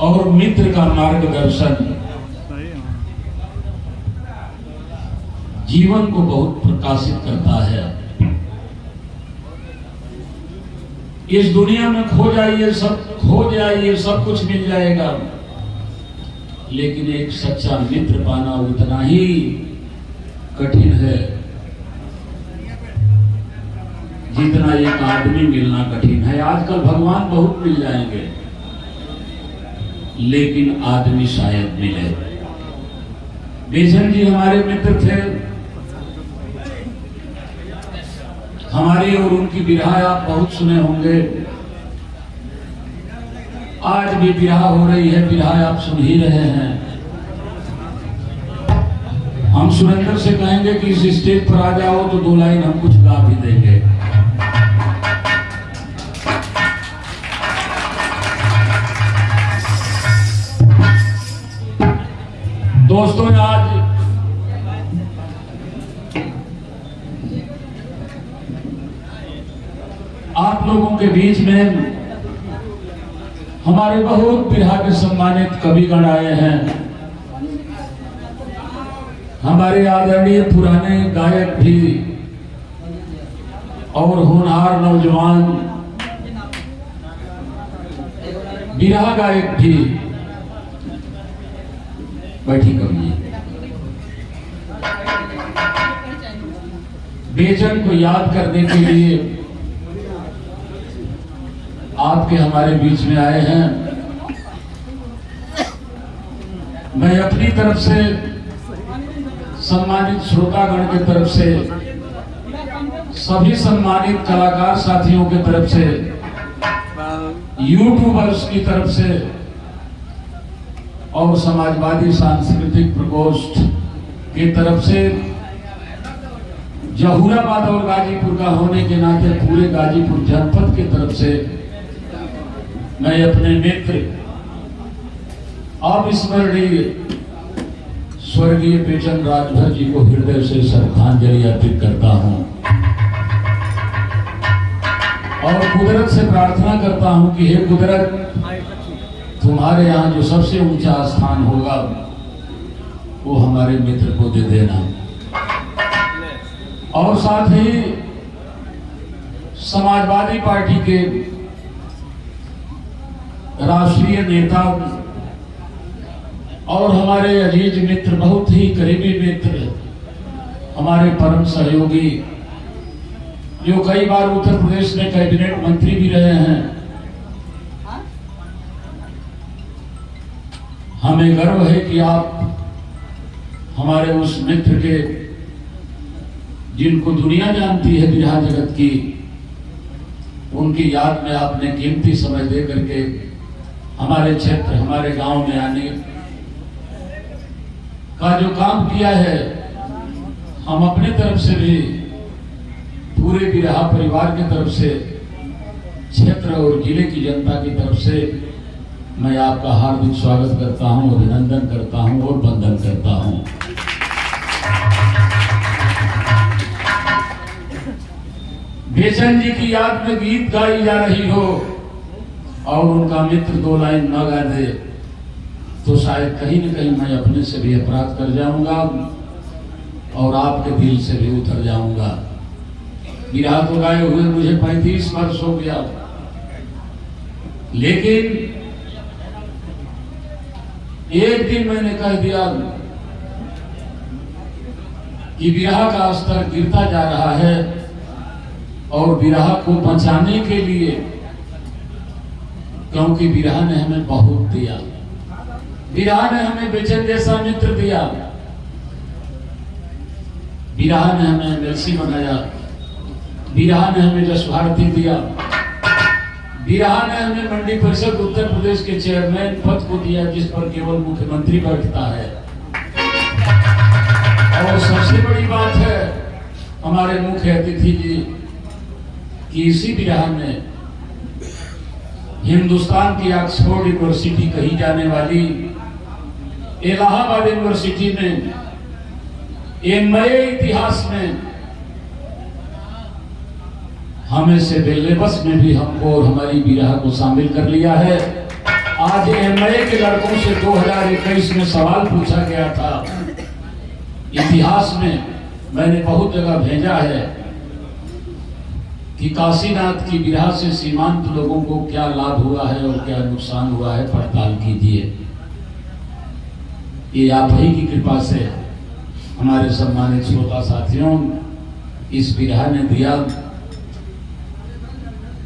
और मित्र का मार्गदर्शन जीवन को बहुत प्रकाशित करता है। इस दुनिया में खो जाइए, सब कुछ मिल जाएगा, लेकिन एक सच्चा मित्र पाना उतना ही कठिन है जितना एक आदमी मिलना कठिन है। आजकल भगवान बहुत मिल जाएंगे, लेकिन आदमी शायद मिले। बेचन जी हमारे मित्र थे, हमारी और उनकी विरह आप बहुत सुने होंगे। आज भी विरह हो रही है, विरह आप सुन ही रहे हैं। हम सुरेंद्र से कहेंगे कि इस स्टेज पर आ जाओ तो 2 लाइन हम कुछ गा भी देंगे। दोस्तों, आज आप लोगों के बीच में हमारे बहुत बिरहा के सम्मानित कविगण आए हैं। हमारे आदरणीय पुराने गायक भी और होनहार नौजवान बिरहा गायक भी। बैठी करिए। बेचन को याद करने के लिए आपके हमारे बीच में आए हैं। मैं अपनी तरफ से, सम्मानित श्रोतागण की तरफ से, सभी सम्मानित कलाकार साथियों की तरफ से, यूट्यूबर्स की तरफ से और समाजवादी सांस्कृतिक प्रकोष्ठ की तरफ से, जहूराबाद और गाजीपुर का होने के नाते पूरे गाजीपुर जनपद की तरफ से मैं अपने मित्र अविस्मरणीय स्वर्गीय बेचन राजभर जी को हृदय से श्रद्धांजलि अर्पित करता हूं और कुदरत से प्रार्थना करता हूं कि हे कुदरत, तुम्हारे यहाँ जो सबसे ऊंचा स्थान होगा वो हमारे मित्र को दे देना। और साथ ही समाजवादी पार्टी के राष्ट्रीय नेता और हमारे अजीज मित्र, बहुत ही करीबी मित्र, हमारे परम सहयोगी, जो कई बार उत्तर प्रदेश में कैबिनेट मंत्री भी रहे हैं, हमें गर्व है कि आप हमारे उस मित्र के, जिनको दुनिया जानती है बिरहा जगत की, उनकी याद में आपने कीमती समय दे करके हमारे क्षेत्र, हमारे गांव में आने का जो काम किया है, हम अपने तरफ से भी, पूरे बिरहा परिवार की तरफ से, क्षेत्र और जिले की जनता की तरफ से मैं आपका हार्दिक स्वागत करता हूं, अभिनंदन करता हूं और वंदन करता हूं। बेचन जी की याद में गीत गाई जा रही हो और उनका मित्र 2 लाइन न गा दे तो शायद कहीं न कहीं मैं अपने से भी अपराध कर जाऊंगा और आपके दिल से भी उतर जाऊंगा। बिरहा तो गाए हुए मुझे 35 वर्ष हो गया, लेकिन एक दिन मैंने कह दिया कि बिरहा का स्तर गिरता जा रहा है और बिरहा को बचाने के लिए, क्योंकि बिरहा ने हमें बहुत दिया, बिरहा ने हमें बेचन जैसा मित्र दिया, बिरहा ने हमें एमएलसी बनाया, बिरहा ने हमें जस भारती दिया, बिरहा ने हमें मंडी परिषद उत्तर प्रदेश के चेयरमैन पद को दिया, जिस पर केवल मुख्यमंत्री बैठता है। और सबसे बड़ी बात है हमारे मुख्य अतिथि जी कि इसी बिरहा में हिंदुस्तान की ऑक्सफोर्ड यूनिवर्सिटी कही जाने वाली इलाहाबाद यूनिवर्सिटी में ये नए इतिहास में हमें से बेलेबस में भी हमको और हमारी बिरहा को शामिल कर लिया है। आज एमए के लड़कों से 2021 में सवाल पूछा गया था। इतिहास में मैंने बहुत जगह भेजा है कि काशीनाथ की विरह से सीमांत लोगों को क्या लाभ हुआ है और क्या नुकसान हुआ है, पड़ताल कीजिए। ये आप ही की कृपा से हमारे सम्मानित श्रोता साथियों इस विरह ने दिया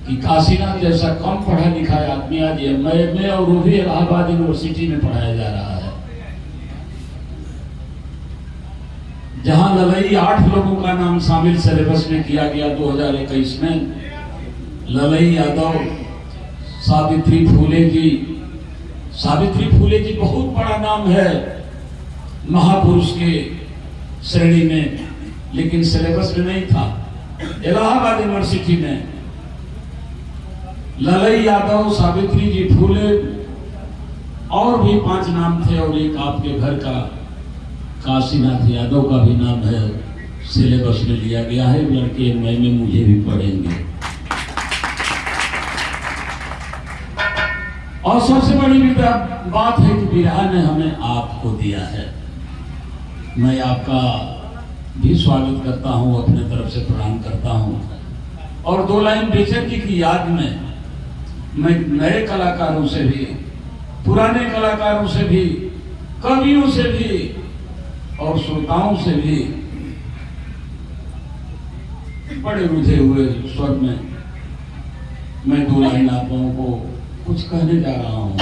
कि काशीनाथ जैसा कम पढ़ा लिखा आदमी आज एमए में और वो भी इलाहाबाद यूनिवर्सिटी में पढ़ाया जा रहा है। जहां ललई 8 लोगों का नाम शामिल सिलेबस में किया गया 2021 में, ललई यादव, सावित्री फूले जी। सावित्री फूले जी बहुत बड़ा नाम है महापुरुष के श्रेणी में, लेकिन सिलेबस में नहीं था। इलाहाबाद यूनिवर्सिटी में ललई यादव, सावित्री जी फूले और भी 5 नाम थे, और एक आपके घर का काशीनाथ यादव का भी नाम है, सिलेबस में लिया गया है। लड़के एमए में मुझे भी पढ़ेंगे। और सबसे बड़ी बात है कि विरहा ने हमें आपको दिया है। मैं आपका भी स्वागत करता हूं, अपने तरफ से प्रणाम करता हूं। और 2 लाइन बेचन जी की याद में मैं नए कलाकारों से भी, पुराने कलाकारों से भी, कवियों से भी और श्रोताओं से भी बड़े रुझे हुए स्वर में मैं 2 लाइन आप लोगों को कुछ कहने जा रहा हूं।